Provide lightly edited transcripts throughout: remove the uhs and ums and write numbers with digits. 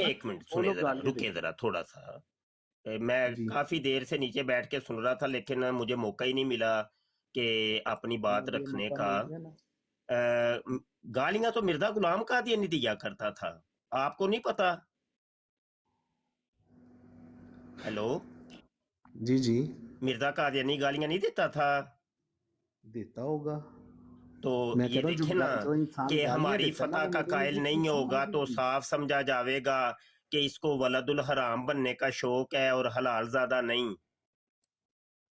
एक मिनट सुने जरा, रुके जरा थोड़ा सा। मैं काफी देर से नीचे बैठ के सुन रहा था, लेकिन मुझे मौका ही नहीं मिला कि अपनी बात रखने का। गालियां तो मिर्जा गुलाम कादियानी दिया करता था, आपको नहीं पता? हेलो जी जी, मिर्जा कादियानी गालियां नहीं देता था? देता होगा। तो मैं ये कह रहा हूँ देखे ना जो इंसान कि गालियां हमारी देता है ना, फतह वो का मेरे कायल नजदीक नहीं इंसान होगा ही तो नहीं है। साफ समझा जाएगा कि इसको वलदुल हराम बनने का शौक है और हलाल ज्यादा नहीं।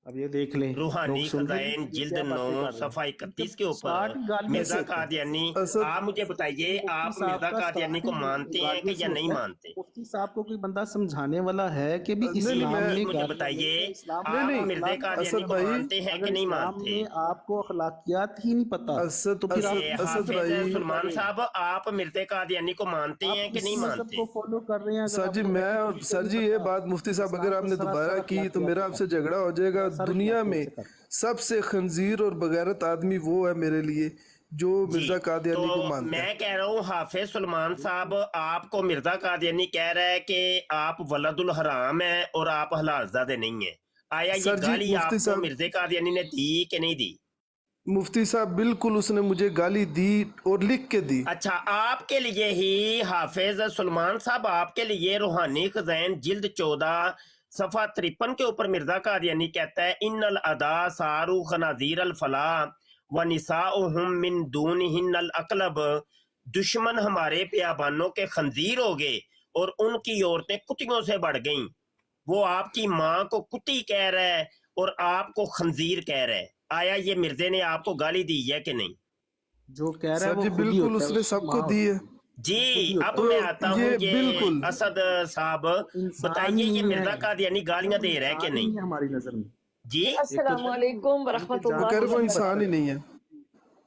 अब ये देख लें, लोग रूहानी सुन रहे हैं खजाइन ये जिल्द क्या 9 बातें कर रहे सफा हैं। 31 के जब ऊपर 60 गालियां मिर्जा देता है कादियानी, असद आप मुझे बताइए, मुफ्ती आप साहब मिर्जा का कादियानी को स्टार्टिंग मानते हैं गालियों कि से या नहीं होता है। मानते? मुफ्ती साहब को कोई बंदा समझाने वाला है कि भी नहीं नहीं इस्लाम मैं जी में मुझे गालियां नहीं बताइए, है। इस्लाम नहीं आप नहीं मिर्जा अखलाक, कादियानी असद को भाई, मानते हैं कि अगर नहीं इस्लाम मानते? में आपको अखलाकियात ही नहीं पता असद तो फिर आप असद असद हाफिज भाई, सलमान साहब, आप मिर्जा कादियानी को मानते आप हैं कि किस नहीं मजहब मानते? को फॉलो कर रहे हैं? अगर सर जी आपको मैं और एथिक्स सर नहीं जी ये पता, बात मुफ्ती साहब अगर इस्लाम तो आपने दोबारा सरासर की तो मेरा अखलाकियात आपसे झगड़ा हो जाएगा। सरासर दुनिया अखलाकियत में से करता है। सबसे खंजीर और बगैरत आदमी वो है मेरे लिए जो जी मिर्जा तो कादियानी को मानता है। मैं कह रहा हूँ हाफिज सलमान साहब, आपको मिर्जा कादियानी कह रहा है कि आप वलदुल हराम है और आप हलाल ज़ादे नहीं है। आया ये सर जी गाली मुफ्ती आपको साहब, मिर्जा कादियानी ने दी कि नहीं दी? मुफ्ती साहब बिल्कुल उसने मुझे गाली दी और लिख के दी। अच्छा, आपके लिए ही हाफिज सलमान साहब, आपके लिए रूहानी खज़ाइन जिल्द 14 सफा 53 के ऊपर मिर्जा कादियानी कहता है, इन्नल अदा सारू खनाजीर अल फला व निसाउहुम मिन दूनहिन्नल अकलब, दुश्मन हमारे बियाबानों के खंजीर हो गए और उनकी औरतें कुत्तियों से बढ़ गईं। वो आपकी माँ को कुत्ती कह रहा है और आपको खंजीर कह रहा है। आया ये मिर्जे ने आपको गाली दी है कि नहीं? जो कह रहा है सर वो जी खुद ही बिल्कुल होता है, उसने उसकी सबको माँ दी होती है। है, जी खुद ही अब होता है। मैं तो आता हूँ ये ये बिल्कुल असद साहब, वो इंसान बताइए ही ये नहीं मिर्जा है, कादियानी गालियां वो दे रहा है कि इंसान ही नहीं? नहीं है हमारी नजर में। जी एक तो अस्सलामुअलैकुम उनके वो वरहमतुल्लाहि कह रहे वो जानवरों से भी इंसान ही बदतर है। नहीं है।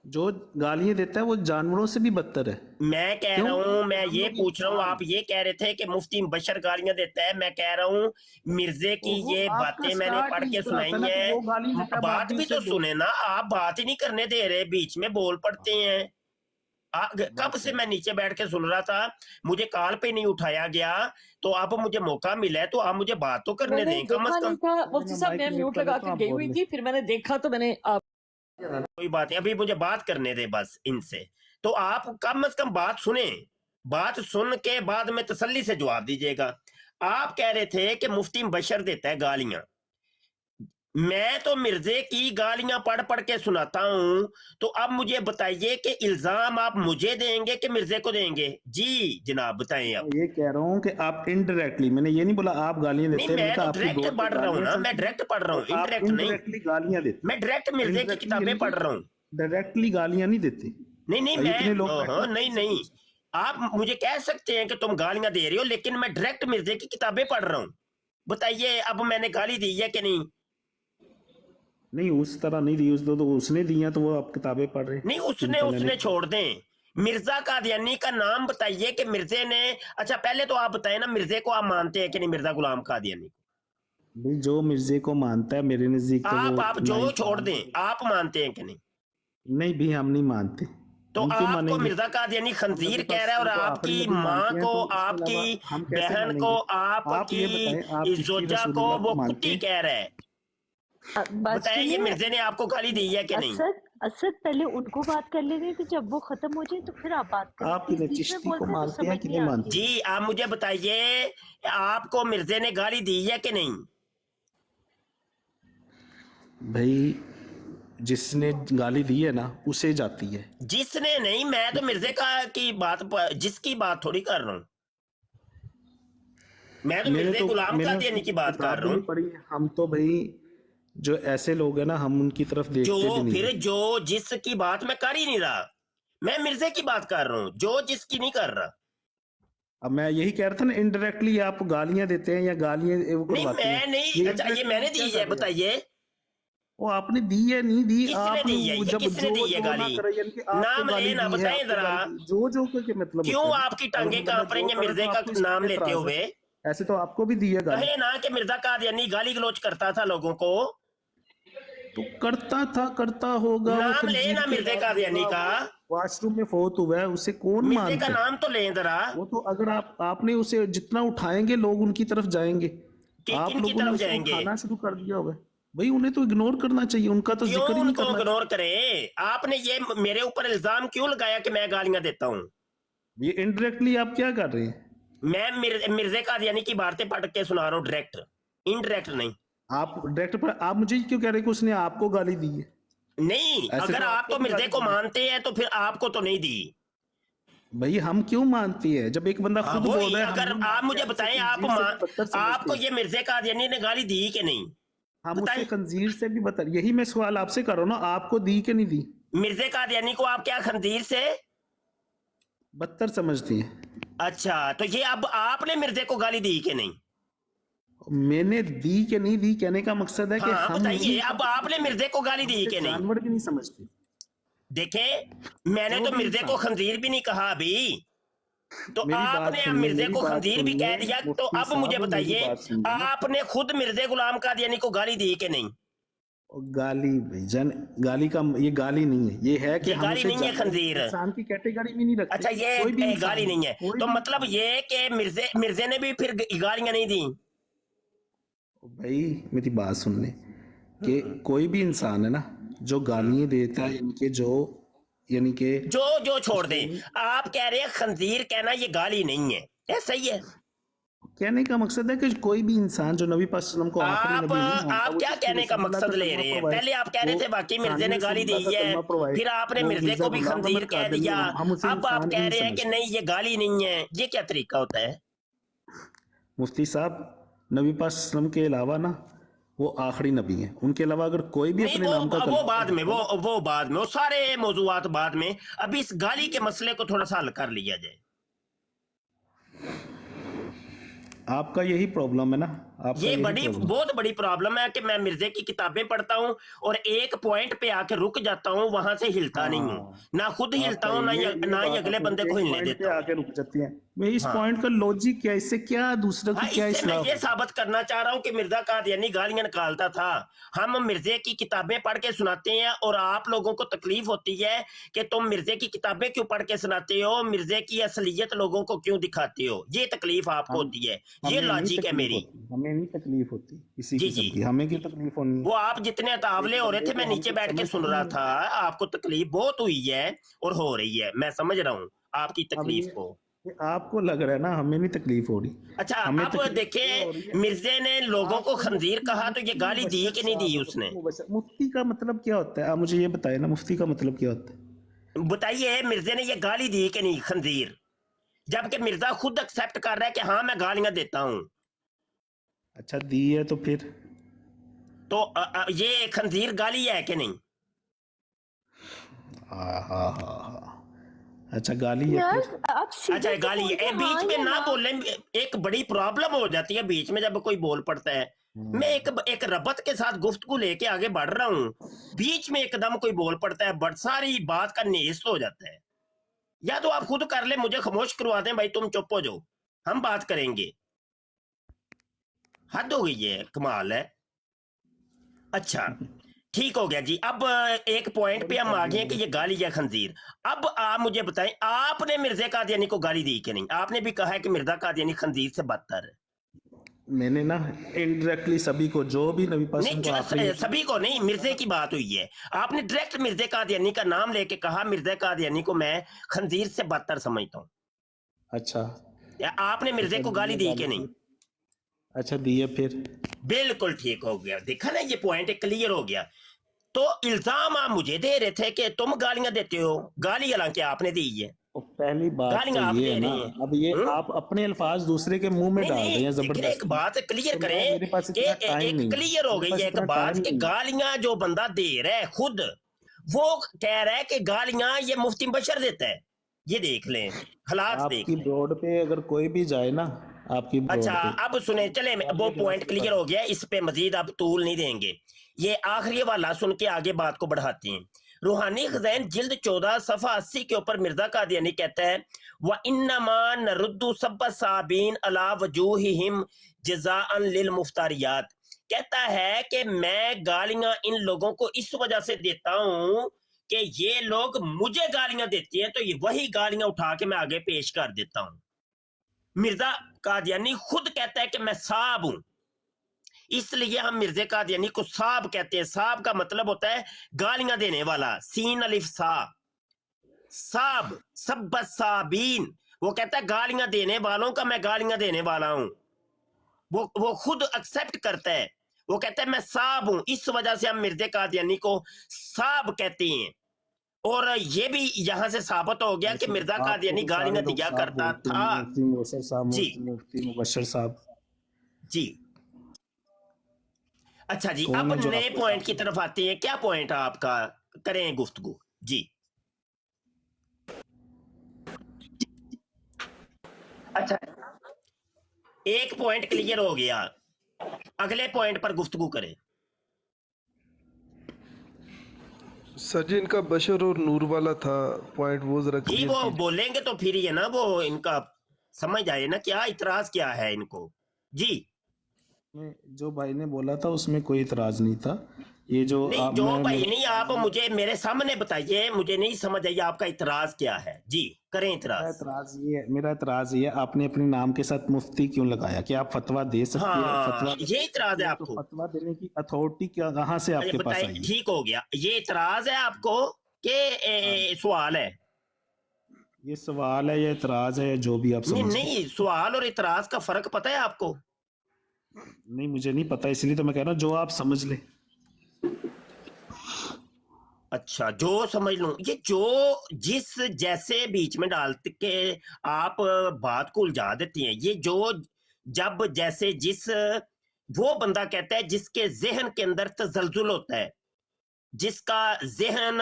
जो गालियां देता है वो जानवरों से भी बदतर है। मैं कह क्यों? रहा हूँ, मैं हम ये लोग पूछ रहा हूँ, इंसान, आप ये कह रहे थे कि मुफ्ती बशर गालियां देता है, मैं कह रहा हूँ मिर्जे की वो ये आपका बातें मैंने स्टार्ट पढ़ ही के इस तरह होता है सुनाई ना कि वो गाली है। देता है, आप बात भी भी उसे तो दो। सुने ना, आप बात ही नहीं करने दे रहे, बीच में बोल पड़ते हैं। कब से मैं नीचे बैठ के सुन रहा था, मुझे कॉल पे नहीं उठाया गया, तो अब मुझे मौका मिला है तो आप मुझे बात तो करने मैंने दें कम देखा से नहीं कम। था पहले मुफ्ती मैं साहब, माइक मैं म्यूट म्यूट कर लगा लेता के हूँ, आप गई बोल हुई लें। थी, फिर मैंने देखा तो मैंने आप कोई बात नहीं, अभी मुझे बात करने दे बस इनसे। तो आप कम से कम बात सुने, बात सुन के बाद में तसल्ली से जवाब दीजिएगा। आप कह रहे थे कि मुफ्ती बशर देता है गालियां, मैं तो मिर्जे की गालियां पढ़ पढ़ के सुनाता हूं, तो अब मुझे बताइए कि इल्जाम आप मुझे देंगे कि मिर्जे को देंगे? जी जनाब बताएं मैं अब। ये कह रहा हूँ कि आप इनडायरेक्टली, मैंने ये नहीं बोला आप गालियां नहीं देते हैं, मैंने मैं तो कहा आपकी डायरेक्ट दौड़ पे पढ़ रहा हूं गालियां ना, मैं चलती हैं डायरेक्ट पढ़ रहा हूं, और आप इनडायरेक्ट नहीं। इनडायरेक्टली गालियां देते हैं। मैं डायरेक्ट मिर्जे की इनडायरेक्टली किताबें यानी पढ़ रहा हूं। कि डायरेक्टली गालियां नहीं देते। नहीं नहीं इतने लोग मैं बैठे हैं नहीं इनसे नहीं, पूछे। आप मुझे कह सकते हैं कि तुम गालियां दे रहे हो, लेकिन मैं डायरेक्ट मिर्जे की किताबें पढ़ रहा हूं। बताइए अब मैंने गाली दी है कि नहीं? नहीं उस तरह नहीं दी, उस तो उसने दी हैं तो वो आप किताबें पढ़ रहे हैं। नहीं उसने सिंपल उसने यानी छोड़ दें, मिर्जा कादियानी का नाम बताइए कि मिर्जे ने। अच्छा पहले तो आप बताएं ना, मिर्जे को आप मानते हैं कि नहीं, मिर्जा गुलाम कादियानी को? भाई जो मिर्जे को मानता है मेरे नजदीक तो वो आप ना जो छोड़ इंसान दें, आप मानते हैं कि नहीं? नहीं भी हम नहीं मानते। तो हम क्यों आपको मानेंगे? मिर्जा कादियानी हम खंजीर नबी पाक कह रहा है और को आखिरी आपकी नबी माँ मानते हैं, को, तो इसके अलावा आपकी हम कैसे बहन को, मानेंगे? आप ये आपकी बताएं, आप किसकी जोजा को रसूलुल्लाह वो को मानते कुत्ती हैं? कह रहा है। बात बताया ये सुनिए। मिर्जे ने आपको गाली दी है कि नहीं? असद असद पहले उनको बात कर लेने थे, जब वो खत्म हो जाए तो फिर आप बात करें। आप प्लीज किन्हें, बीच में चिश्ती को बोलते हैं तो मानते हैं समझ कि नहीं नहीं आती मानते? है। जी आप मुझे बताइए, आपको मिर्जे ने गाली दी है कि नहीं? भाई जिसने गाली दी है ना उसे जाती है। जिसने नहीं, मैं तो मिर्जे का की बात जिसकी बात थोड़ी कर रहा हूँ, मैं तो मिर्जे गुलाम कादियानी की बात किताब कर भी रहा नहीं हूँ। पढ़ी। हम तो भाई जो ऐसे लोग हैं ना हम उनकी तरफ देखते भी जो नहीं फिर हैं। जो जिसकी बात मैं कर ही नहीं रहा, मैं मिर्जे की बात कर रहा हूँ, जो जिसकी नहीं कर रहा। अब मैं यही कह रहा था ना, इनडायरेक्टली आप गालियां देते हैं या गालियां वो नहीं करवाते हैं। मैं नहीं, अच्छा ये indirectly मैंने क्या दी कर है, रहे हैं? बताइए वो आपने दी है नहीं दी, किसने आपने दी है, ये जब किसने जो दी है जो ना गाली? करे, यानी कि आपको नाम गाली लेना दी है, बताएं आपको जरा, गाली दी, जो के मतलब क्यों होते हैं ना। आपकी अगर टांगे कोई बंदा कांप रही जो हैं करे मिर्जे तो का आपको इस नाम पे लेते एतराज है। हुए? ऐसे तो आपको भी दी है गाली। कहे ना कि मिर्जा कादियानी गाली गलौज करता था लोगों को। तो करता होगा वो नाम खंजीर लेना के मिर्जे बाद कादियानी का, वॉशरूम में फौत हुआ है, उसे कौन मिर्जे मानता का है? नाम तो लें जरा, वो तो अगर आपने उसे जितना उठाएंगे लोग उनकी तरफ जाएंगे। आप किन की लोगों ने तरफ उसे जाएंगे? उठाना शुरू कर दिया होगा। भाई उन्हें तो इग्नोर करना चाहिए, उनका तो क्यों जिक्र ही नहीं उनको करना इग्नोर करे? आपने ये मेरे ऊपर इल्जाम क्यों लगाया कि मैं गालियां देता हूँ? चाहिए। ये इनडायरेक्टली आप क्या कर रहे हैं? मैं मिर्जे कादियानी की बातें पढ़ के सुना रहा हूँ, डायरेक्ट, इनडायरेक्ट नहीं। आप डायरेक्टर पर आप मुझे क्यों कह रहे हैं कि उसने आपको गाली दी है? नहीं, ऐसे अगर तो आप आपको तो भी मिर्जे गाली को दी है। मानते हैं तो फिर आपको तो नहीं दी। भाई हम क्यों मानती है जब एक बंदा खुद बोल वही, रहा है? अगर हम आप मुझे उसे बताएं, आप खंजीर से भी बदतर समझते आपको हैं। ये मिर्जे कादियानी ने गाली दी कि नहीं? हम उसे बताएं, खंजीर से भी बदतर, यही मैं सवाल आपसे कर रहा हूँ ना, आपको दी कि नहीं दी? मिर्जे कादियानी को आप क्या खंजीर से बदतर समझती हैं। अच्छा, तो ये अब आपने मिर्जे को गाली दी कि नहीं? मैंने दी कि नहीं दी कहने का मकसद है कि हाँ हम बताइए, नहीं, अब आपने मिर्जे को गाली दी कि नहीं? जानवर भी नहीं समझते। देखे, मैंने जो तो भी मिर्जे को इंसान- खंजीर भी नहीं कहा अभी, तो मेरी बात आपने अब सुनिए, मिर्जे मेरी को बात खंजीर भी कह सुनिए, दिया, तो मुफ्ती अब मुझे साहब, मेरी बताइए, बात सुनिए ना। आपने खुद मिर्जे गुलाम कादियानी को गाली दी कि नहीं? गाली भाईजान, गाली का ये गाली नहीं है, ये है कि ये हम गाली उसे नहीं है, खंजीर। इंसान की कैटेगरी में नहीं रखते। अच्छा, ये कोई भी इंसान गाली नहीं है, कोई तो भी मतलब इंसान। ये कि मिर्जे ने भी फिर गालियां नहीं दी? भाई मेरी बात सुन ले कि कोई भी इंसान है ना जो गालियां देता है, यानी कि जो छोड़ दे, आप कह रहे हैं खंजीर कहना ये गाली नहीं है, ऐसा ही है? कहने का मकसद है कि कोई भी इंसान जो नबी पाक सल्लल्लाहु अलैहि वसल्लम को आखिरी आप नबी नहीं मानता, आप वो क्या जिसकी कहने का रसूलुल्लाह मकसद ले कलमा रहे हैं? provide, पहले आप कह रहे वो थे बाकी मिर्जे खानी ने गाली दी रसूलुल्लाह का है, कलमा provide, फिर आपने वो मिर्जे मिर्जा को भी गुलाम खंजीर अहमद कह कादरी दिया, है, हम उसे अब आप इंसान कह नहीं रहे हैं कि समझते। नहीं ये गाली नहीं है। ये क्या तरीका होता है? मुफ्ती साहब, नबी पाक सल्लल्लाहु अलैहि वसल्लम के अलावा ना वो आखिरी नबी हैं, उनके अलावा अगर कोई भी नहीं, अपने नाम का वो कलमा बाद में, वो बाद में, वो सारे मौजूआत बाद में। अभी इस गाली के मसले को थोड़ा सा हल कर लिया जाए। आपका यही प्रॉब्लम है ना, आपका ये यही बड़ी प्रॉब्लम। बहुत बड़ी प्रॉब्लम है कि मैं मिर्जे की किताबें पढ़ता हूँ और एक पॉइंट पे आके रुक जाता हूँ, वहां से हिलता नहीं हूँ, ना खुद हिलता हूँ, ना ही अगले बंदे को हिलने देता हूँ। आके रुक जाती हैं। मैं इस हाँ। पॉइंट का लॉजिक क्या, इससे क्या दूसरे हाँ, को क्या इससे मैं इस्लाह ये होगा? साबित करना चाह रहा हूँ कि मिर्जा कादियानी गालियां निकालता था। हम मिर्जे की किताबें पढ़ के सुनाते हैं और आप लोगों को तकलीफ होती है कि तुम मिर्जे की किताबें क्यों पढ़ के सुनाते हो, मिर्जे की असलियत लोगों को क्यों दिखाते हो, ये तकलीफ आपको होती है। ये हमें नहीं लॉजिक है तकलीफ मेरी। होती, हमें नहीं तकलीफ होती किसी जी, किस्म जी। की, हमें क्यों तकलीफ होनी है? वो आप जितने तावले हो रहे थे, मैं हम नीचे कुछ बैठ के समझते सुन रहा नहीं था, आपको तकलीफ बहुत हुई है और हो रही है, मैं समझ रहा हूँ आपकी अब तकलीफ ये- को। ये आपको लग रहा है ना, हमें नहीं तकलीफ हो रही। अच्छा, हमें अब तकलीफ हो रही देखिए, है। मिर्जे ने लोगों को आपको खंजीर मुफ्ती- कहा, तो ये मुफ्ती गाली दी मुबशर कि नहीं दी साहब, उसने? मुफ्ती का मतलब क्या होता है? आप मुझे ये बताए ना, मुफ्ती का मतलब क्या होता है? बताइए, मिर्जे ने ये गाली दी कि नहीं खंजीर? जबकि मिर्जा खुद एक्सेप्ट कर रहा है कि हाँ मैं गालियां देता हूं, अच्छा दी है तो फिर तो ये खंजीर गाली है कि नहीं? हाँ, अच्छा गाली है यार फिर? आप सीधे अच्छा, से गाली है। बोलते ए, बीच हाँ में या ना ना। बोलने में एक बड़ी प्रॉब्लम हो जाती है, बीच में जब कोई बोल पड़ता है। मैं एक रबत के साथ गुफ्तगू लेके आगे बढ़ रहा हूँ, बीच में एकदम कोई बोल पड़ता है, बड़ सारी बात का नेस्त हो जाता है। या तो आप खुद कर ले, मुझे खामोश करवा दें, भाई तुम चुप हो जाओ, हम बात करेंगे। हद हो गई है, कमाल है। अच्छा, ठीक हो गया जी। अब एक पॉइंट पे हम आ गए कि ये गाली या खंजीर। अब आप मुझे बताएं, आपने मिर्जा कादियानी को गाली दी कि नहीं? आपने भी कहा है कि मिर्जा कादियानी खंजीर से बदतर है। मैंने ना इनडायरेक्टली सभी को, जो भी नबी पाक नहीं, को आखिरी सभी को नहीं, मिर्जे की बात हुई है। आपने डायरेक्ट मिर्जा कादियानी का नाम लेके कहा मिर्जा कादियानी को मैं खंजीर से बदतर समझता हूँ। अच्छा आपने मिर्जे को गाली दी कि नहीं? अच्छा दी है फिर? बिल्कुल ठीक हो गया, देखा ना, ये पॉइंट क्लियर हो गया। तो इल्जाम आप मुझे दे रहे थे कि तुम गालियां देते हो, गाली हालांकि आपने दी है। तो पहली बात गालियां तो आप ये दे है ना, रही हैं। अब ये आप अपने अल्फाज दूसरे के मुंह में नहीं, डाल रहे हैं नहीं, लेकिन जबरदस्ती। एक बात क्लियर तो करें मेरे पास कि इतना टाइम एक नहीं है। क्लियर हो मेरे गई पास है एक इतना बात टाइम कि नहीं है। गालियां जो बंदा दे रहा है खुद, वो कह रहा है कि गालियां ये मुफ्ती बशर देता है। ये देख लें, हालात देख आपकी लें। ब्रॉड पे अगर कोई भी जाए ना, आपकी ब्रॉड अच्छा, पे, अब सुने, चले वो पॉइंट क्लियर हो गया, इस पे मजीद अब तूल नहीं देंगे। ये आखिरी वाला सुन के आगे बात को बढ़ाते हैं। रूहानी खज़ाइन जिल्द 14 सफ़ा 80 के ऊपर मिर्जा कादियानी कहता है, व इन्नमा नरुद्दु सब्ब साबीन अला वजूहिहिम जज़ाअन लिल मुफ्तारियात। कहता है कि मैं गालियां इन लोगों को इस वजह से देता हूं कि ये लोग मुझे गालियां देती हैं, तो ये वही गालियां उठा के मैं आगे पेश कर देता हूं। मिर्जा कादियानी खुद कहता है कि मैं साहब हूं, इसलिए हम मिर्जा कादियानी को साहब कहते हैं। साहब का मतलब होता है गालियां देने वाला, सीन अलिफ सा, साब सब साबीन। वो कहता है गालियां देने वालों का मैं गालियां देने वाला हूं। वो खुद एक्सेप्ट करता है, वो कहता है मैं साहब हूं, इस वजह से हम मिर्जा कादियानी को साहब कहते हैं। और ये भी यहां से साबित हो गया कि मिर्जा कादियानी गालियां दिया करता था। मुफ्ती मुबशर साहब, जी मुफ्ती मुबशर साहब जी। अच्छा जी, कौन अब है जो नए आपको पॉइंट की तरफ आते हैं। क्या पॉइंट है आपका, करें गुफ्तगू जी। अच्छा, एक पॉइंट क्लियर हो गया, अगले पॉइंट पर गुफ्तगू करें। सर जी इनका बशर और नूर वाला था पॉइंट, वो जरा जी क्लियर वो कीजिए। बोलेंगे तो फिर ये ना वो इनका समझ आए ना क्या इतराज क्या है इनको। जी में जो भाई ने बोला था उसमें कोई इतराज नहीं था। ये जो नहीं, आप जो मैं भाई मेरे नहीं, आप मुझे मेरे सामने बताइए, मुझे नहीं समझ आई आपका इतराज क्या है। जी करें मेरा इतराज। इतराज ये है, आपने अपने नाम के साथ मुफ्ती क्यों लगाया? कि आप फतवा दे सकते हैं? हाँ फतवा ये इतराज है तो आपको। फतवा देने की अथॉरिटी क्या कहाँ से अच्छा आपके पास बताइए, आई है? ठीक हो गया, ये इतराज है आपको कि सवाल है? ये सवाल है या इतराज है या जो भी आप नहीं समझ लें। नहीं, सवाल और इतराज का फर्क पता है आपको? नहीं मुझे नहीं पता, इसलिए तो मैं कह रहा हूँ जो आप समझ लें। अच्छा, जो समझ लूं, ये जो जिस जैसे बीच में डाल के आप बात को उलझा देती हैं, ये जो जब जैसे जिस, वो बंदा कहता है जिसके जहन के अंदर तजल्जुल होता है, जिसका जहन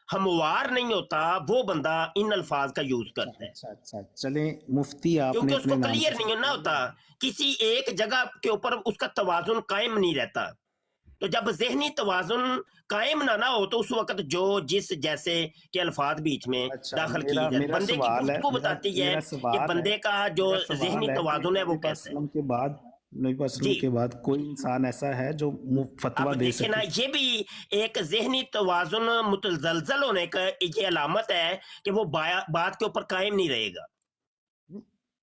हमवार नहीं होता, वो बंदा इन अल्फाज का यूज करता है, अच्छा चलें, मुफ्ती आपने क्योंकि अपने उसको नाम क्लियर के नहीं साथ ना होता, किसी एक जगह के ऊपर उसका तवाजुन कायम नहीं रहता। तो जब जहनी तवाजुन कायम ना हो तो उस वक्त जो जिस जैसे के अल्फाज बीच में अच्छा दाखिल किए मेरा जाए, मेरा बंदे की सवाल है, गुफ्तगू मेरा बताती है मेरा कि सवाल है बंदे का जो मेरा जहनी सवाल है कि तवाजुन है वो कैसा है। नबी पाक जी के बाद कोई इंसान ऐसा है जो फतवा अब दे देखिए ना, सके? ये भी एक जहनी तवाजुन मुतजलजल होने का ये अलामत है कि वो बात के ऊपर कायम नहीं रहेगा,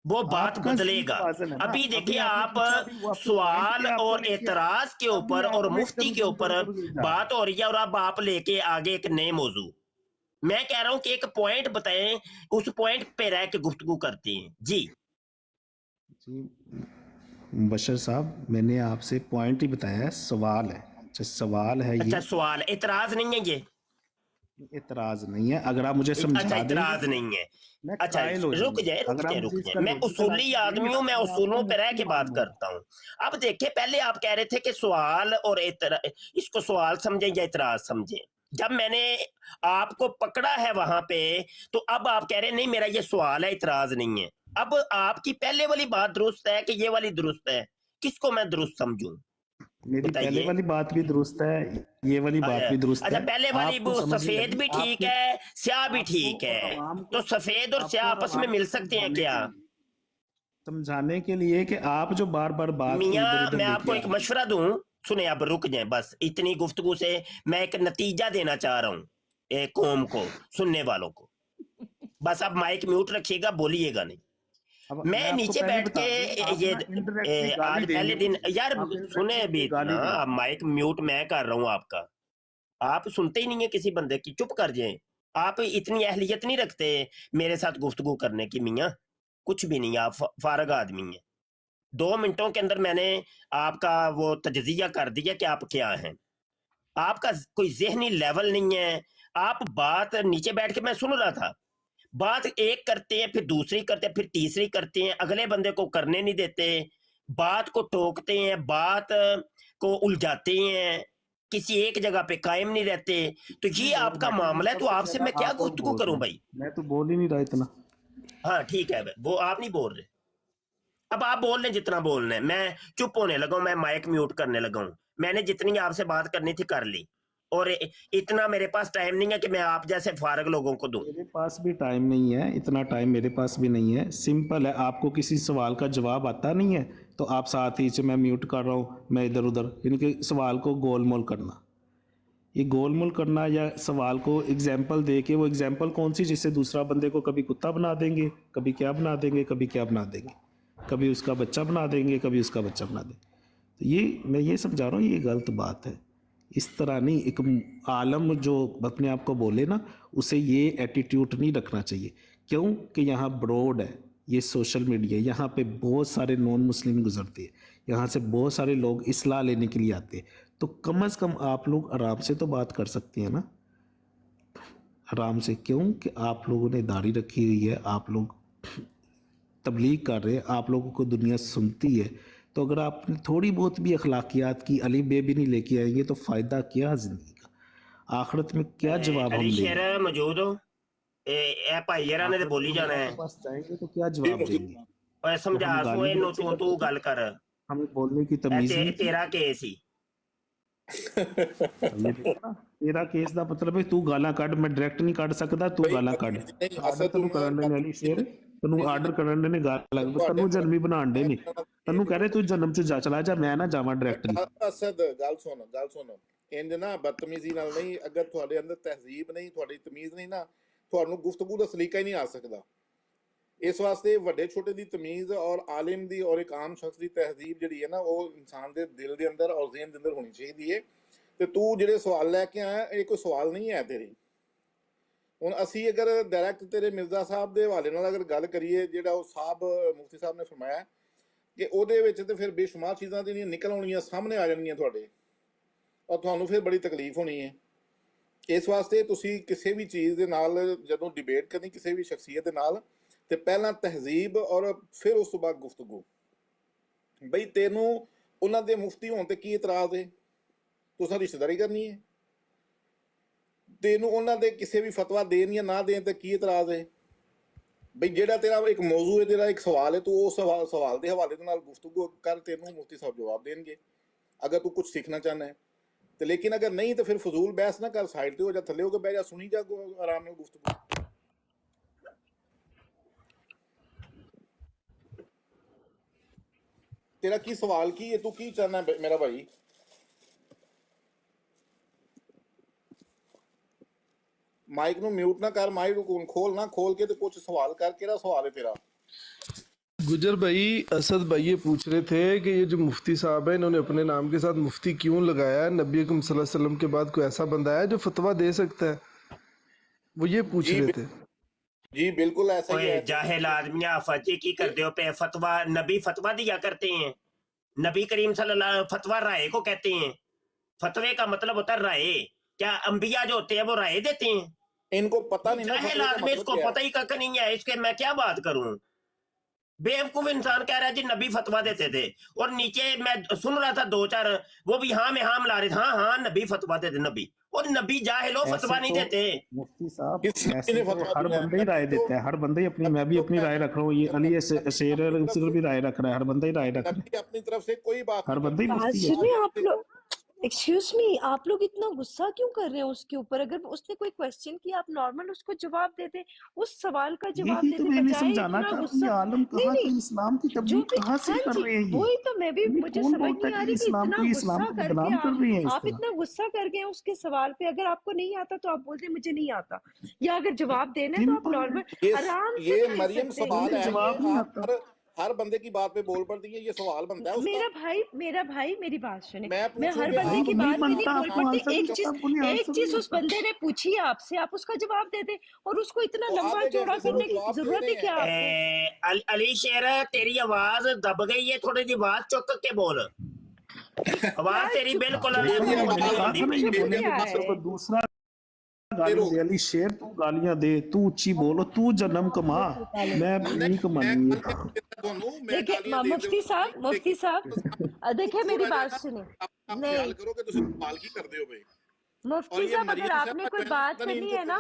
वो बात आपका ज़हनी बदलेगा। तवाज़ुन है ना। अभी अभी देखिए, आपने आप पूछा, अभी वो आपने पॉइंट सवाल किया, आपको और लेके एतराज के अभी ऊपर और आपने मुफ्ती के ऊपर करूँ बात हो रही है, और अब आप लेके आगे एक नए मौजू। मैं कह रहा हूं कि एक पॉइंट बताएं, उस पॉइंट पे रह के गुफ्तगू करते हैं। जी जी बशर साहब, मैंने आपसे पॉइंट ही बताया है, सवाल है। अच्छा सवाल है अच्छा, ये, सवाल, इतराज नहीं है ये? इतराज नहीं है। अगर आप मुझे अच्छा, समझा देंगे इतराज नहीं है। मैं अच्छा, कायल हो रुक जाऊंगा। जाए रुक अगर आप जाए मुझे रुक जाए, इसका मैं लॉजिकल उसूली आंसर आदमी देंगे हूं, तो मैं मैं आपको उसूलों पे रह के मुफ्ती मान बात लूंगा। करता हूं। अब देखिए, पहले आप कह रहे थे कि सवाल और इसको सवाल समझें या इतराज समझें। जब मैंने आपको पकड़ा है वहां पे, तो अब आप कह रहे हैं नहीं मेरा ये सवाल है, इतराज नहीं है। अब आपकी पहले वाली बात दुरुस्त है कि ये वाली दुरुस्त है? किसको मैं दुरुस्त समझूं, मेरी पहले बताइए? वाली बात भी दुरुस्त है, ये वाली बात भी दुरुस्त अच्छा, है। पहले वाली आपको वो समझ नहीं सफेद लगी, भी ठीक है, स्याह भी आपको ठीक और है, अवाम तो को सफेद और स्याह आपको और आपस में अवाम मिल को सकते हैं समझाने क्या? के लिए, कि आप जो बार बार बात को इधर मियाँ, उधर मैं लेके आपको आ एक रहे हैं। मशवरा दूं, सुने, अब रुक जाए, बस इतनी गुफ्तगू से मैं एक नतीजा देना चाह रहा हूँ कौम को, सुनने वालों को। बस आप माइक म्यूट रखिएगा, बोलिएगा नहीं। अब मैं मैं आपको नीचे पहले बैठ बता दूं, के आप ये ना इनडायरेक्टली गाली आज पहले देंगे दिन, मुझे, यार आप सुने इनडायरेक्टली भी गाली इतना, अब देंगे। माइक म्यूट मैं कर रहा हूँ आपका, आप सुनते ही नहीं है किसी बंदे की, चुप कर जाए। आप इतनी अहलियत नहीं रखते मेरे साथ गुफ्तगू करने की मियाँ, कुछ भी नहीं, आप फारग आदमी हैं। 2 मिनटों के अंदर मैंने आपका वो तजजिया कर दिया कि आप क्या हैं। आपका कोई ज़हनी लेवल नहीं है। आप बात नीचे बैठ के मैं सुन रहा था, बात एक करते हैं, फिर दूसरी करते हैं, फिर तीसरी करते हैं, अगले बंदे को करने नहीं देते, बात को टोकते हैं, बात को उलझाते हैं, किसी एक जगह पे कायम नहीं रहते। तो ये और आपका बैठे हैं, मामला है, तो सबसे आपसे ज्यादा मैं क्या आप और गुफ्तगू बोल रहे करूं हैं, भाई? मैं तो बोल ही नहीं रहा इतना। हाँ ठीक है, वो आप नहीं बोल रहे। अब आप बोल लें जितना बोलना है, मैं चुप होने लगा हूं, मैं माइक म्यूट करने लगा हूं, मैंने जितनी आपसे बात करनी थी कर ली। और इतना मेरे पास टाइम नहीं है कि मैं आप जैसे फारग लोगों को दूं। मेरे पास भी टाइम नहीं है, इतना टाइम मेरे पास भी नहीं है। सिंपल है, आपको किसी सवाल का जवाब आता नहीं है तो आप साथ ही से मैं म्यूट कर रहा हूँ, मैं इधर उधर, इनके सवाल को गोलमोल करना, ये गोलमोल करना या सवाल को एग्जाम्पल दे के, वो एग्जाम्पल कौन सी जिससे दूसरा बंदे को कभी कुत्ता बना देंगे, कभी क्या बना देंगे, कभी क्या बना देंगे, कभी उसका बच्चा बना देंगे, कभी उसका बच्चा बना देंगे। तो ये मैं ये समझा रहा हूँ, ये गलत बात है। इस तरह नहीं, एक आलम जो अपने आप को बोले ना, उसे ये एटीट्यूड नहीं रखना चाहिए। क्यों कि यहाँ ब्रॉड है, ये सोशल मीडिया, यहाँ पे बहुत सारे नॉन मुस्लिम गुजरते हैं, यहाँ से बहुत सारे लोग इस्लाह लेने के लिए आते हैं। तो कम से कम आप लोग आराम से तो बात कर सकते हैं ना, आराम से। क्यों कि आप लोगों ने दाढ़ी रखी हुई है, आप लोग तबलीग कर रहे हैं, आप लोगों को दुनिया सुनती है। तो अगर आप थोड़ी बहुत भी अखलाकियात की अली बे भी नहीं लेके आएंगे तो फ़ायदा क्या ज़िंदगी का, आखिरत में क्या जवाब हम अली देंगे? शेर मौजूद हो, ए भाई यारा ने तो बोली जाना है, बस जाएंगे तो क्या जवाब देंगे? और समझा हम सो गाली इन्हों गलौज तू गल कर, हमें बोलने की तमीज़ नहीं। तेरा केस ही तेरा केस ਦਾ ਮਤਲਬ ਹੈ ਤੂੰ ਗਾਲਾਂ ਕੱਢ, ਮੈਂ ਡਾਇਰੈਕਟ ਨਹੀਂ ਕੱਢ ਸਕਦਾ, ਤੂੰ ਗਾਲਾਂ ਕੱਢ। ਆਰਡਰ ਤੈਨੂੰ ਕਰਨ ਦੇ ਨੇ ਅਲੀ ਸ਼ੇਰ, ਤੈਨੂੰ ਆਰਡਰ ਕਰਨ ਦੇ ਨੇ ਗਾਲਾਂ, ਤੈਨੂੰ ਜਨਮੀ ਬਣਾਉਣ ਦੇ ਨੇ, ਤੈਨੂੰ ਕਹਿ ਰਹੇ ਤੂੰ ਜਨਮ ਚ ਜਾ ਚਲਾ ਜਾ, ਮੈਂ ਨਾ ਜਾਵਾਂ ਡਾਇਰੈਕਟਲੀ। ਅਸਦ ਗੱਲ ਸੁਣ ਇੰਜ ਨਾ ਬਦਤਮੀਜ਼ੀ ਨਾਲ ਨਹੀਂ, ਅਗਰ ਤੁਹਾਡੇ ਅੰਦਰ ਤਹਿਜ਼ੀਬ ਨਹੀਂ, ਤੁਹਾਡੀ ਤਮੀਜ਼ ਨਹੀਂ ਨਾ, ਤੁਹਾਨੂੰ ਗੁਫ਼ਤਗੂ ਦਾ ਸਲੀਕਾ ਹੀ ਨਹੀਂ ਆ ਸਕਦਾ। ਇਸ ਵਾਸਤੇ ਵੱਡੇ ਛੋਟੇ ਦੀ ਤਮੀਜ਼ ਔਰ ਆਲਿਮ ਦੀ ਔਰ ਇੱਕ ਆਮ ਸ਼ਖਸ ਦੀ ਤਹਿਜ਼ੀਬ ਜਿਹੜੀ ਹੈ ਨਾ, ਉਹ ਇਨਸਾਨ ਦੇ ਦਿਲ ਦੇ ਅੰਦਰ ਔਰ ਜ਼ਿਹਨ ਦੇ ਅੰਦਰ ਹੋਣੀ ਚਾਹੀਦੀ ਹੈ। ਤੇ ਤੂੰ ਜਿਹੜੇ ਸਵਾਲ ਲੈ ਕੇ ਆਇਆ, ਇਹ ਕੋਈ ਸਵਾਲ ਨਹੀਂ ਹੈ ਤੇਰੇ। ਹੁਣ ਅਸੀਂ ਅਗਰ ਡਾਇਰੈਕਟ ਤੇਰੇ ਮਿਰਜ਼ਾ ਸਾਹਿਬ ਦੇ ਹਵਾਲੇ ਨਾਲ ਅਗਰ ਗੱਲ ਕਰੀਏ, ਜਿਹੜਾ ਉਹ ਸਾਹਿਬ ਮੁਫਤੀ ਸਾਹਿਬ ਨੇ ਫਰਮਾਇਆ ਕਿ ਉਹਦੇ ਵਿੱਚ ਤੇ ਫਿਰ ਬੇਸ਼ੁਮਾਰ ਚੀਜ਼ਾਂ ਜਿਹੜੀਆਂ ਨਿਕਲ ਆਉਣੀਆਂ, ਸਾਹਮਣੇ ਆ ਜਾਣਗੀਆਂ ਤੁਹਾਡੇ, ਔਰ ਤੁਹਾਨੂੰ ਫਿਰ ਬੜੀ ਤਕਲੀਫ ਹੋਣੀ ਹੈ। ਇਸ ਵਾਸਤੇ ਤੁਸੀਂ ਕਿਸੇ ਵੀ ਚੀਜ਼ ਦੇ ਨਾਲ ਜਦੋਂ ਡਿਬੇਟ ਕਰਨੀ ਕਿਸੇ ਵੀ ਸ਼ਖਸੀਅਤ ਦੇ ਨਾਲ, ਤੇ ਪਹਿਲਾਂ ਤਹਿਜ਼ੀਬ ਔਰ ਫਿਰ ਉਸ ਤੋਂ ਬਾਅਦ ਗੁਫ਼ਤਗੂ। ਬਈ ਤੈਨੂੰ ਉਹਨਾਂ ਦੇ ਮੁਫਤੀ ਹੋਣ ਤੇ ਕੀ ਇਤਰਾਜ਼ ਹੈ? ਤੁਸੀਂ ਰਿਸ਼ਤੇਦਾਰੀ ਕਰਨੀ ਹੈ? ਤੈਨੂੰ ਉਹਨਾਂ ਦੇ ਕਿਸੇ ਵੀ ਫਤਵਾ ਦੇਣ ਜਾਂ ਨਾ ਦੇਣ ਤੇ ਕੀ ਇਤਰਾਜ਼ ਹੈ? ਬਈ ਜਿਹੜਾ ਤੇਰਾ ਇੱਕ ਮੌਜੂ ਹੈ, ਤੇਰਾ ਇੱਕ ਸਵਾਲ ਹੈ, ਤੂੰ ਉਸ ਸਵਾਲ ਦੇ ਹਵਾਲੇ ਦੇ ਨਾਲ ਗੁਫ਼ਤਗੂ ਕਰ, ਤੈਨੂੰ ਮੁਫਤੀ ਸਾਹਿਬ ਜਵਾਬ ਦੇਣਗੇ ਅਗਰ ਤੂੰ ਕੁਝ ਸਿੱਖਣਾ ਚਾਹੁੰਦਾ ਹੈ। ਤੇ ਲੇਕਿਨ ਅਗਰ ਨਹੀਂ ਤਾਂ ਫਿਰ ਫਜ਼ੂਲ ਬਹਿਸ ਨਾ ਕਰ, ਸਾਈਡ ਤੇ ਹੋ ਜਾ, ਥੱਲੇ ਹੋ ਕੇ ਬਹਿ ਜਾ, ਸੁਣੀ ਜਾ ਆਰਾਮ ਨਾਲ ਗੁਫ਼ਤਗੂ। तेरा की सवाल की है, तू की चाहना है मेरा भाई? माइक नु म्यूट ना कर, माइक नु खोल ना, खोल के तो कुछ सवाल कर, केड़ा सवाल है तेरा? गुजर भाई, असद भाई ये पूछ रहे थे कि ये जो मुफ्ती साहब है, इन्होंने अपने नाम के साथ मुफ्ती क्यों लगाया है? नबी अकरम सल्लल्लाहु अलैहि वसल्लम के बाद कोई ऐसा बंदा है जो फतवा दे सकता है? वो ये पूछ रहे थे। जी बिल्कुल ऐसा ही है। जाहिल आदमी फजी की करते हो पे फतवा, नबी फतवा दिया करते हैं, नबी करीम सल्लल्लाहु फतवा राय को कहते हैं। फतवे का मतलब होता है राय। क्या अंबिया जो होते हैं वो राय देते हैं? इनको पता नहीं ना, जाहिल आदमी इसको पता ही कक नहीं है, इसके मैं क्या बात करूं। बेवकूफ इंसान कह रहा है जी नबी फतवा देते थे, और नीचे मैं सुन रहा था दो चार वो भी हाँ में हाँ मिला रहे थे, हाँ नबी फतवा देते, नबी और नबी जाहिलो फतवा नहीं देते। मुफ्ती साहब ऐसे तो हर बंदा ही राय देता है, हर बंदा ही अपनी, मैं भी अपनी राय रख रहा हूँ, ये अली शेर भी राय रख रहा है, हर बंदा ही राय रख रहा है, अपनी तरफ से कोई बात हर बंदा ही मुफ्ती है। सुनिए आप लोग, एक्सक्यूज मी, आप लोग इतना गुस्सा क्यों कर रहे हैं उसके ऊपर? अगर उसने कोई क्वेश्चन किया, आप नॉर्मल उसको जवाब देते, उस सवाल का जवाब यही देते, तो मैंने बजाय समझाना इतना था, ये गुस्सा। आलम नहीं कहाँ के नहीं, इस्लाम की जो तबलीग भी, कहाँ से हाँ कर जी, रहे हैं ये? वही तो मैं भी, ये मुझे कौन समझ बोलता नहीं है आ कि रही कि इस्लाम इतना को, इस्लाम गुस्सा को करके बदनाम कर रही है इस आप तरह? इतना गुस्सा कर गए उसके सवाल पे। अगर आपको नहीं आता तो आप बोलते मुझे नहीं आता, या अगर जवाब देना है तो आप सिंपल है, नॉर्मल आराम से ये कह मरियम सकते हैं। सवाल है, जवाब ये नहीं आप आता। हर बंदे की बात पे बोल पड़ती है, ये सवाल बनता है उसका। मेरा भाई मेरी बात सुने, मैं मैं पूछूं हर कि बंदे आप की नहीं बात पे नहीं बनता, बोल आपको पड़ती। आंसर नहीं आता, आपको नहीं एक आंसर चीज नहीं उस आता। बंदे ने पूछी है आपसे, आप उसका जवाब दे दे, और उसको इतना तो लंबा आपने चौड़ा जैसे करने की जवाब जरूरत देने है क्या आपको? अली शेर तेरी आवाज दब गई है, थोड़ी सी आवाज चुक के बोल, आवाज तेरी बिल्कुल देखो, ये मैंने कहा था ना, ये चुप बोलने क्या के है? बाद दूसरा गाली दे, अली शेर तू गालियां दे, तू ऊंची बोलो, तू जन्म कमा, मैं नहीं कमानी है। देखिए मुफ्ती साहब देखिए मेरी बात सुनिए। नहीं करो कि तुम सवाल की कर दे हो भाई। मुफ्ती साहब, अगर आपने कोई बात करनी है ना,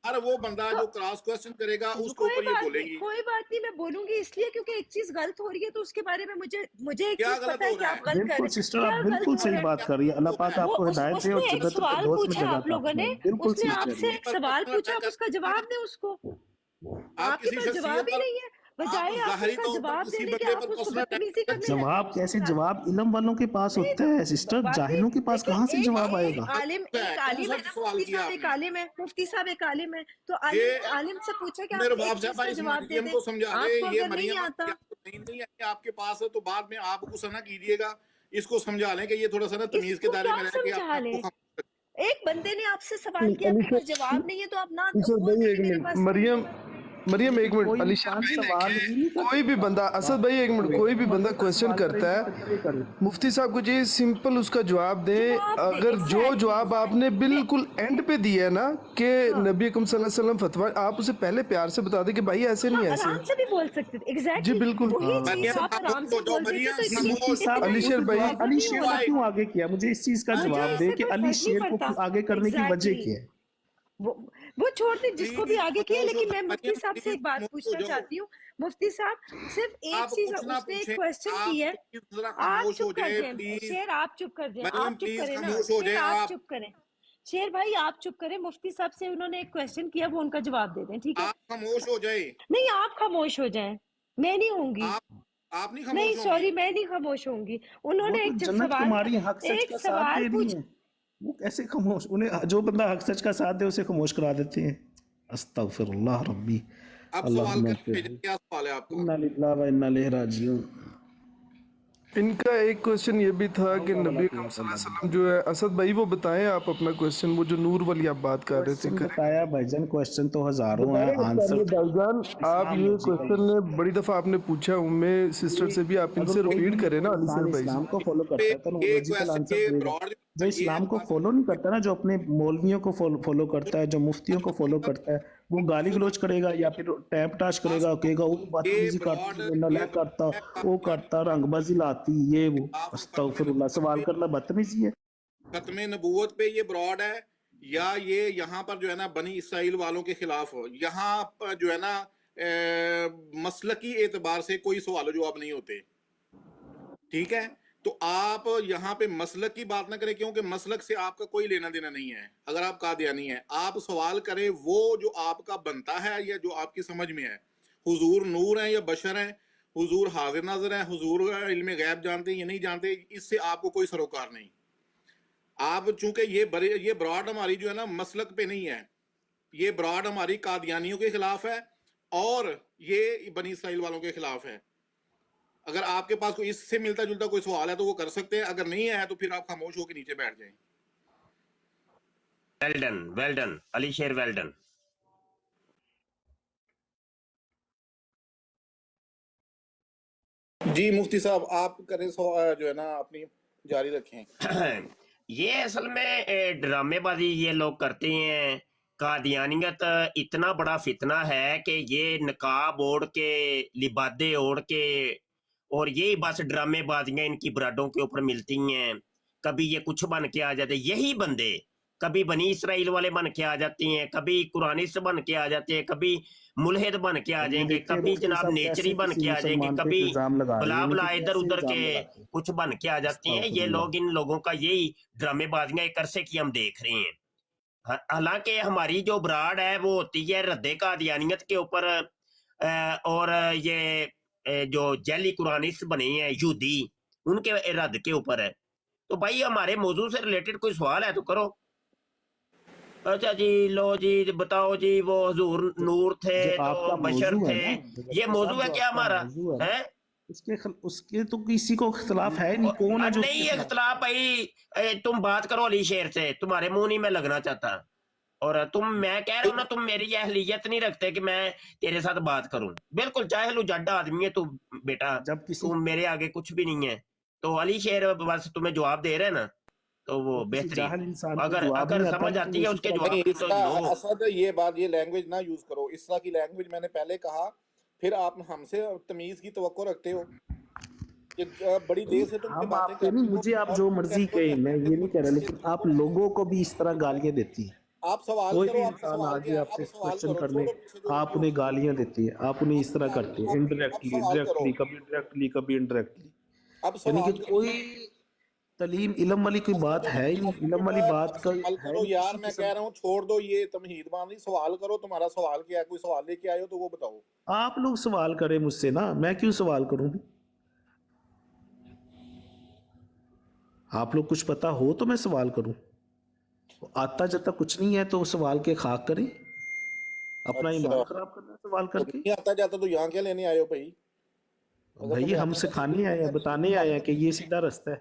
हर वो बंदा जो क्रॉस क्वेश्चन करेगा उसके ऊपर ये बोलेंगी। कोई बात नहीं, मैं बोलूंगी इसलिए क्योंकि एक चीज गलत हो रही है तो उसके बारे में मुझे एक क्या चीज गलत पता है हो कि रहा आप है? गलत कर बिल्कुल रहे हैं। सिस्टर, क्या आप गलत बिल्कुल हो सही रहा है? बात कर रही है। अल्लाह पाक आपको वो हिदायत दे और उसने एक जन्नत सवाल फिरदौस में पूछा जगह आप अता लोगों ने, फरमाए। बिल्कुल उसने सही कह रही आपसे है। एक सवाल पूछा, आप उसका जवाब दें उसको। आप आपके किसी पास शख्सियत जवाब ही पर, नहीं है, आप बजाय आप ज़ाहिरी उसका तौर पर जवाब किसी देने के बंदे आप पर उसको पर्सनल बदतमीजी अटैक करने जवाब कैसे, लगे। जवाब इल्म वालों के पास नहीं, होता है सिस्टर, वाकई जाहिलों के पास देखिए, कहाँ से एक जवाब एक आएगा? आलिम कौन है सा ना, सवाल मुफ्ती किया साहब एक आपने? आलिम है, मुफ्ती साहब एक आलिम है, तो ये आलिम से पूछा कि मेरे आप एक बाप चीज साहब का इस जवाब दे मरियम दें। को समझा दे, आपको ये अगर नहीं मरियम आता, नहीं है आपके पास है तो बाद में आप गुस्सा ना कीजिएगा, इसको समझा लें कि ये थोड़ा सा ना तमीज के इसको दायरे क्या में रह के समझा अपने आप ले? को एक बंदे ने आपसे सवाल किया, आपके पास जवाब नहीं है तो आप ना अलीशर बोल भाई दें एक कि मेरे मिनट, पास मरियम मरियम एक मिनट, कोई अलीशर इंसान भाई सवाल ही नहीं देखे, कर कोई भी बंदा, असद भाई एक मिनट, कोई भी बंदा क्वेश्चन सवाल करता करेगी तो है, ये करे। मुफ्ती साहब को चाहिए सिंपल उसका जवाब दें। जवाब दे, अगर जो एग्जैक्टली। जवाब आपने बिल्कुल एंड पे दिया है ना कि हाँ नबी अकरम सल्लल्लाहु अलैहि वसल्लम फतवा, आप उसे पहले प्यार से बता दें कि भाई ऐसे हाँ, नहीं ऐसे आराम है। से भी बोल सकते थे, जी एग्जैक्टली बिल्कुल। वही चीज मरियम आप आराम खामोश से हो जाओ, बोल देते मरियम तो ये इतनी मुफ्ती खामोश। साहब इतना अलीशर वो तो भाई, जवाब प्रॉब्लम अली नहीं शेर होता। को क्यों आगे किया? मुझे इस चीज का मुझे जवाब दे इससे कि कोई अली फर्क नहीं शेर को पड़ता। आगे करने की वजह एग्जैक्टली क्या है? वो वो छोड़ दे जिसको भी प्लीज आगे किया, खामोश हो लेकिन जाओ मैं मुफ्ती मरियम, साहब से प्लीज एक बात खामोश हो पूछना जाओ। चाहती हूँ। मुफ्ती साहब सिर्फ एक आप चीज, कुछ ना उसने एक पूछें, क्वेश्चन की आप है। प्लीज जरा आप खामोश चुप हो कर जाए जाएं, प्लीज। शेर आप चुप कर जाएं, मरियम आप चुप प्लीज करें ना, खामोश हो शेर जाए आप आप। चुप करें। शेर भाई आप चुप करें, मुफ्ती साहब से उन्होंने एक क्वेश्चन किया, वो उनका जवाब दे दें, ठीक है? आप खामोश हो जाए। नहीं, आप खामोश हो जाएं, मैं नहीं होंगी। आप आप नहीं नहीं खामोश होंगी। सॉरी, मैं नहीं खामोश होंगी। वो उन्होंने तो एक जब जन्नत सवाल कुमारी हक सच एक का साथ सवाल दे रही पूछ हैं, वो कैसे खामोश? उन्हें जो बंदा हक सच का साथ दे उसे खामोश करा देते हैं। अस्तगफिरुल्लाह रब्बी। अब सवाल अल्लाहुम्मा करें, फिर क्या सवाल है आपका? इन्ना लिल्लाहि व इन्ना इलैहि राजिऊन। इनका एक क्वेश्चन ये भी था कि नबी अकरम सल्लल्लाहु अलैहि वसल्लम जो है, असद भाई वो बताएं आप अपना क्वेश्चन, वो जो नूर वाली आप बात कर रहे थे क्वेश्चन करें। बताया भाईजान, क्वेश्चन तो हजारों हैं, बताएं आंसर भाईजान, आप इस्लाम ये लॉजिकल क्वेश्चन ने बड़ी दफा आपने पूछा, उम्मे सिस्टर से भी, आप अगर इनसे कोई रिपीट भी करें ना इंसान अलीसर भाई इस्लाम से। को फॉलो करता है तो ये लॉजिकल क्वेश्चन, आंसर ये देगा। ब्रॉड जो इस्लाम को फॉलो नहीं करता ना, जो अपने मौलवियों को फॉलो करता है, जो मुफ्तियों को फॉलो करता है, वो गाली गलौज करेगा या फिर टैप टाश करेगा, कहेगा वो ये बदतमीजी ब्रॉड, करती, नलायक करता, वो करता, रंगबाजी लाती, ये वो। अस्तगफिरुल्लाह, सवाल करना बदतमीजी है। खत्म नबूवत पे ये ब्रॉड है, या ये यहाँ पर जो है ना बनी इसराइल वालों के खिलाफ हो? यहाँ पर जो है ना मसलकी एतबार से कोई सवाल जवाब नहीं होते, ठीक है? तो आप यहाँ पे मसलक की बात ना करें, क्योंकि मसलक से आपका कोई लेना देना नहीं है। अगर आप कादियानी है, आप सवाल करें वो जो आपका बनता है या जो आपकी समझ में है। हुजूर नूर है या बशर है, हुजूर हाजिर नाज़िर है, हुजूर इल्म गैब जानते हैं या नहीं जानते, इससे आपको कोई सरोकार नहीं। आप चूंकि ये ब्रॉड हमारी जो है ना मसलक पे नहीं है, ये ब्रॉड हमारी कादियानियों के खिलाफ है और ये बनी इसराइल वालों के खिलाफ है। अगर आपके पास कोई इससे मिलता जुलता कोई सवाल है तो वो कर सकते हैं, अगर नहीं है तो फिर आप खामोश होकर नीचे बैठ जाएं। वेल डन अली शेर, वेल डन। जी मुफ्ती साहब आप करें, जो है ना अपनी जारी रखें। ये असल में ड्रामेबाजी ये लोग करते हैं। कादियानियत इतना बड़ा फितना है कि ये नकाब ओढ़ के, लिबादे ओढ़ के, और यही बस ड्रामेबाजियां इनकी ब्राडों के ऊपर मिलती हैं। कभी ये कुछ बन के आ जाते, यही बंदे कभी बनी इसराइल वाले बन के आ जाती हैं, कभी कुरानिस्ट बन के आ जाते हैं, कभी मुल्हिद बन के आ जाएंगे, कभी जनाब नेचरी बन के आ जाएंगे, कभी बला बला इधर उधर के कुछ बन के आ जाते हैं ये लोग। इन लोगों का यही ड्रामेबाजियां एक अरसे की हम देख रहे हैं। हालांकि हमारी जो ब्राड है वो होती है रद्दे कादियानियत के ऊपर, और ये जो जैली कुरानिस्ट बने हैं यहूदी, उनके रद्द के ऊपर है। तो भाई हमारे मौजू से रिलेटेड कोई सवाल है तो करो। अच्छा जी, लो जी बताओ जी, वो हुजूर नूर थे तो बशर थे, ये मौजू है क्या हमारा? है उसके तो किसी को इख्तिलाफ है नहीं, कौन है जो नहीं इख्तिलाफ भाई? तुम बात करो अली शेर से, तुम्हारे मुंह नहीं मैं लगना चाहता। और तुम, मैं कह रहा हूँ ना, तुम मेरी अहलियत नहीं रखते कि मैं तेरे साथ बात करूं। बिल्कुल जाहिल जड्ड आदमी है तू बेटा, जब किसी तुम मेरे आगे कुछ भी नहीं है। तो अली शेर बस तुम्हें जवाब दे रहे हैं ना, तो वो बेहतरीन। अगर समझ आती है उसके जवाब की तो लो। असद ये बात, ये लैंग्वेज ना यूज करो, इस तरह की लैंग्वेज मैंने पहले कहा, फिर आप हमसे तमीज की तवक्को रखते हो। ये बड़ी देर से तुम बातें कर रहे हो। मुझे आप जो मर्जी कहें, मैं ये नहीं कह रहा, लेकिन आप लोगों को भी इस तरह गालियां देती हैं। आप सवाल कोई करो, भी आपका इंसान सवाल आज क्या है, ये आप आपसे सवाल क्वेश्चन करो, करने, छोड़ो पीछे जो आप वीडियो उन्हें होगी। गालियां देती है, आप उन्हें आप इस तरह सवाल करते करो, हैं, इनडायरेक्टली आप सवाल करो, डायरेक्टली, कभी डायरेक्टली कभी इनडायरेक्टली। अब यानी कि सवाल करो, कोई तलीम इलम वाली कोई बात है ही नहीं, इलम वाली बात अब का सवाल है करो नहीं यार, किसी मैं किस्म। कह रहा हूँ छोड़ दो ये तमहीद बांधी, सवाल करो, तुम्हारा सवाल क्या है, कोई सवाल लेके आए हो तो वो बताओ। आप लोग सवाल करें मुझसे ना, मैं क्यों सवाल करूं? आप लोग कुछ पता हो तो मैं सवाल करूं, आता जाता कुछ नहीं है तो सवाल के खाक करें, अपना ईमान अच्छा, खराब करना सवाल तो करके। नहीं आता जाता तो यहाँ क्या लेने आए हो भाई? अगर भाई तुम्हें हम आता जाता तो सिखाने आए हैं, बताने आए हैं कि ये सीधा रास्ता है,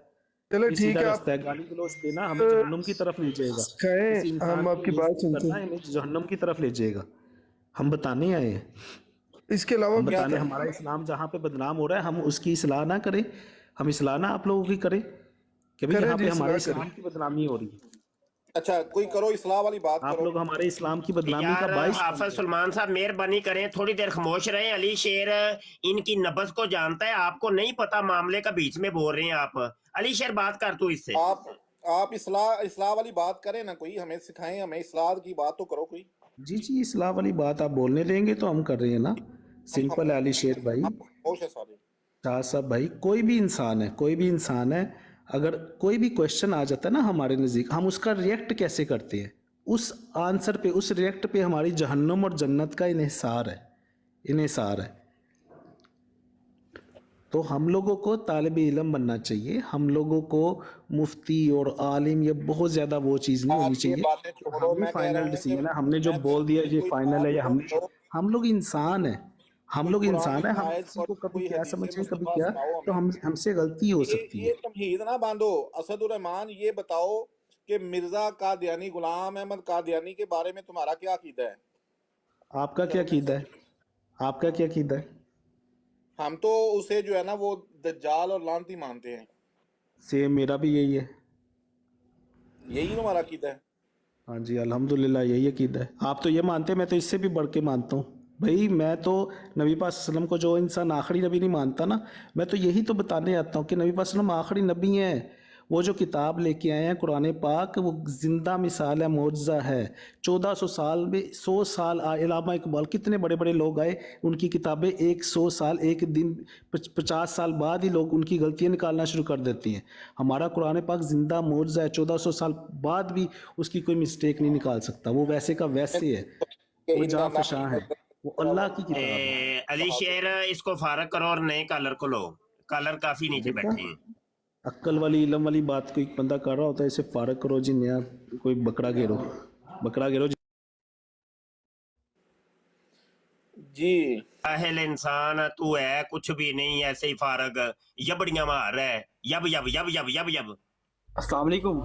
चलो ये ठीक सीधा है, आप रास्ता है, गाली गलौज देना हमें जहन्नुम की तरफ ले जाएगा, किसी कहें, इंसान हम की आपकी बात बेइज्जती सुनते करना हैं। हमें जहन्नुम की तरफ ले जाएगा। हम बताने आए हैं, इसके अलावा हम भी क्या बताने, हमारा इस्लाम जहाँ पे बदनाम हो रहा है हम उसकी इस्लाह ना करें, हम इस्लाह ना आप लोगों की करें कि भाई करें यहाँ पे जी, हमारे सलाह करें। इस्लाम की बदनामी हो रही है, अच्छा, कोई करो, इस्लाह वाली बात आप करो। लोग हमारे इस्लाम की बदनामी का यार बाइस बन हाफिज रहे हैं। सलमान साहब मेहरबानी करें, थोड़ी देर खामोश रहें। अली शेर इनकी नब्ज को जानता है, आपको नहीं पता, मामले का बीच में बोल रहे हैं आप। अली शेर बात कर तू इससे। आप इस्लाह इस्लाह वाली बात करें ना, कोई हमें सिखाएं, हमें इस्लाह की बात तो करो कोई। जी जी, इस्लाह वाली बात आप बोलने देंगे तो हम कर रहे हैं ना। हम सिंपल है अली शेर भाई, आप खामोश है सारे। शाह साहब भाई, कोई भी इंसान है, कोई भी इंसान है, अगर कोई भी क्वेश्चन आ जाता है ना हमारे नज़दीक, हम उसका रिएक्ट कैसे करते हैं, उस आंसर पे, उस रिएक्ट पे हमारी जहन्नुम और जन्नत का इन्हिसार है, इन्हिसार है। तो हम लोगों को तालिब इल्म बनना चाहिए, हम लोगों को मुफ्ती और आलिम ये बहुत ज़्यादा वो चीज़ नहीं होनी आप ये चाहिए। बातें छोड़ो, हमने मैं कह रहा फाइनल हूँ कि डिसीजन है, हमने जो मैं कह बोल रहा हूँ दिया कि ये कोई फाइनल है, बात ये तो हमने, बताओ, हम लोग इंसान हैं, हम कोई लोग कुरान इंसान है, हम आयत किसी और को कभी कोई क्या हदीस समझें कभी मुस्तफा क्या, सुनाओ तो हमें। हम हमसे गलती हो सकती ये है। तमहीद ना बांधो। असदुर रहमान, ये बताओ कि मिर्जा कादियानी, गुलाम अहमद कादियानी के बारे में तुम्हारा क्या अकीदा है? आपका क्या कीदा है? आपका क्या कीदा है? हम तो उसे जो है ना वो दज्जाल और लानती मानते हैं। सेम मेरा भी यही है। यही तुम्हारा अकीदा है? हाँ जी, अल्हम्दुलिल्लाह यही अकीदा है। आप तो ये मानते हैं, मैं तो इससे भी बढ़ के मानता हूँ भाई। मैं तो नबी पाक सल्लम को, जो इंसान आखिरी नबी नहीं मानता ना, मैं तो यही तो बताने आता हूँ कि नबी पाक सल्लम आखिरी नबी हैं। वो जो किताब लेके आए हैं कुरान पाक, वो जिंदा मिसाल है, मौजज़ा है। 1400 साल में 100 साल इलामा इकबाल, कितने बड़े बड़े लोग आए, उनकी किताबें 100 साल, एक दिन 50 साल बाद ही लोग उनकी गलतियां निकालना शुरू कर देती हैं। हमारा कुरान पाक जिंदा मौजज़ा है, 1400 साल बाद भी उसकी कोई मिस्टेक नहीं निकाल सकता। वो वैसे का वैसे है, कि वो इन्ना जाँ फशां है, वो अल्लाह की किताब है। अली शेर इसको फारग करो और नए कॉलर को लो, कॉलर काफी नीचे देखा, बैठे हैं। अक्ल वाली इलम वाली बात कोई बंदा कर रहा होता है, इसे फारग करो जी, नया कोई बकरा घेरो, बकरा घेरो जी। जी। अहल इंसान तू है कुछ भी नहीं, ऐसे ही फारग यबड़ियां मार रहा है, यब यब यब यब यब यब। अस्सलाम वालेकुम।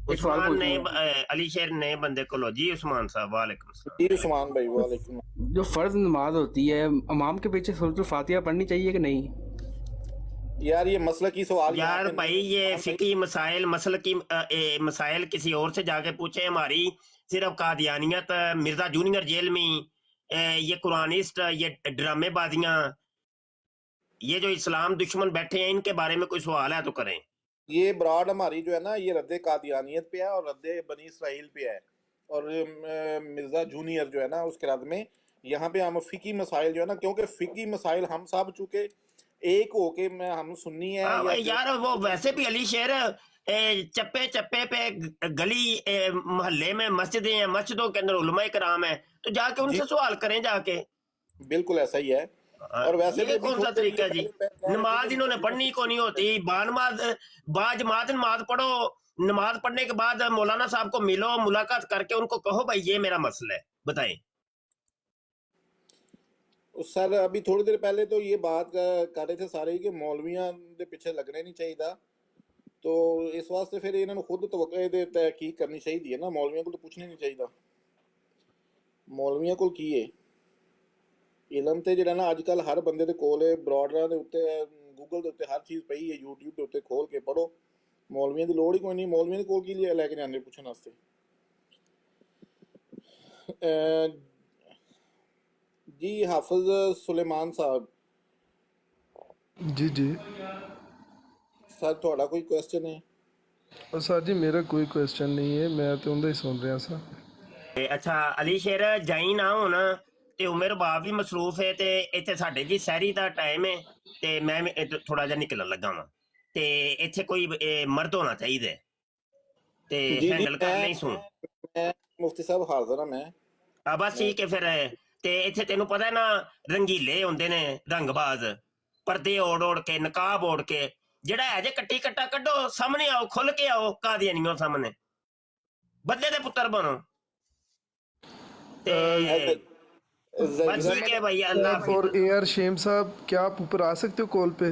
एक सवाल उस्मान पूछना नए है। अली शेर नए बंदे को लो जी। उस्मान साहब वालेकुम सलाम। जी उस्मान भाई, वालेकुम। जो फर्ज नमाज होती है, इमाम के पीछे सूरतुल फातिहा पढ़नी चाहिए कि नहीं? यार ये मसला की सवाल यहाँ यार पे भाई नहीं है ये उस्मान भाई। फिकी मसाइल, मसल की मसाइल किसी और से जाके पूछे। हमारी सिर्फ कादियानियत, मिर्जा जूनियर जेल में, ये कुरानिस्ट, ये ड्रामेबाजियां, ये जो इस्लाम दुश्मन बैठे हैं, इनके बारे में कोई सवाल है तो करें। ये ब्राड हमारी जो है ना, ये रद्द कादियानियत पे है और रद्द बनी इसराइल पे है। और मिर्जा जूनियर जो है ना उसके रद्द में यहाँ पे हम फिकी मसाइल जो है ना, क्योंकि फिकी मसाइल हम सब चूंकि एक होके हम सुन्नी है हाँ या भाई यार, वो वैसे भी अली शेर चप्पे चप्पे पे गली मोहल्ले में मस्जिदें हैं, मस्जिदों के अंदर उलमा कराम है, तो जाके जी उनसे सवाल करें जाके। बिल्कुल ऐसा ही है। और वैसे भी ये अभी कौन सा थोड़ी देर तरीका है जी? पहले कह रहे थे नमाज कि इन्होंने पढ़नी को नहीं होती, बाजमात नमाज पढ़ो, नमाज पढ़ने के बाद मौलाना साहब को मिलो, मुलाकात करके उनको कहो भाई ये मेरा मसला है, बताएं। सर अभी थोड़ी देर पहले तो ये बात कर रहे थे सारे कि मौलवियां दे पीछे लगने नहीं चाहिए था, तो इस वास्ते फिर इन्होंने खुद तहकीक करनी चाहिए ना, मौलवियां को तो पूछना नहीं चाहिए था। मौलवियां को की है इलम ਤੇ ਜਿਹੜਾ ਨਾ ਅੱਜ ਕੱਲ ਹਰ ਬੰਦੇ ਦੇ ਕੋਲ ਬ੍ਰੌਡਰਾਂ ਦੇ ਉੱਤੇ, ਗੂਗਲ ਦੇ ਉੱਤੇ ਹਰ ਚੀਜ਼ ਪਈ ਹੈ, YouTube ਦੇ ਉੱਤੇ ਖੋਲ ਕੇ ਪੜੋ। ਮੌਲਵੀਆਂ ਦੀ ਲੋੜ ਹੀ ਕੋਈ ਨਹੀਂ, ਮੌਲਵੀਆਂ ਦੇ ਕੋਲ ਕੀ ਲੈ ਕੇ ਜਾਂਦੇ ਪੁੱਛਣ ਵਾਸਤੇ। जी हाफिज सुलेमान साहब। जी जी। सर थोड़ा कोई क्वेश्चन है? और सर जी मेरा कोई क्वेश्चन नहीं है, मैं तो उनका ही सुन रहा सा। ਅੱਛਾ ਅਲੀ ਸ਼ੇਰ ਜਾਈ ਨਾ ਹੁਣ ਤੇ ਉਮਰ ਬਾਪ ਵੀ ਮਸਰੂਫ ਹੈ ਤੇ ਇੱਥੇ ਸਾਡੇ ਵੀ ਸਹਿਰੀ ਦਾ ਟਾਈਮ ਹੈ ਤੇ ਮੈਂ ਥੋੜਾ ਜਿਹਾ ਨਿਕਲਣ ਲੱਗਾ ਵਾਂ ਤੇ ਇੱਥੇ ਕੋਈ ਮਰਦ ਹੋਣਾ ਚਾਹੀਦਾ ਹੈ ਤੇ ਜੀ ਹੈਂਡਲ ਕਰ ਨਹੀਂ ਸੁਣ ਮੈਂ ਮੁਫਤੀ ਸਾਹਿਬ ਹਾਜ਼ਰ ਹਾਂ ਮੈਂ ਆ ਬਸ ਠੀਕ ਹੈ ਫਿਰ ਤੇ ਇੱਥੇ ਤੈਨੂੰ ਪਤਾ ਨਾ ਰੰਗੀਲੇ ਹੁੰਦੇ ਨੇ ਰੰਗਬਾਜ਼ ਪਰਦੇ ਓੜ ਕੇ ਨਕਾਬ ਓੜ ਕੇ ਜਿਹੜਾ ਹੈ ਜੇ ਕੱਟੀ ਕੱਟਾ ਕੱਢੋ ਸਾਹਮਣੇ ਆਓ ਖੁੱਲ ਕੇ ਆਓ ਕਾਦੀਆਨੀਓ ਸਾਹਮਣੇ ਬਦਲੇ ਦੇ ਪੁੱਤਰ ਬਣੋ ਤੇ बस ठीक है भैया अल्लाह और ए आर शेम साहब क्या आप ऊपर आ सकते हो कॉल पे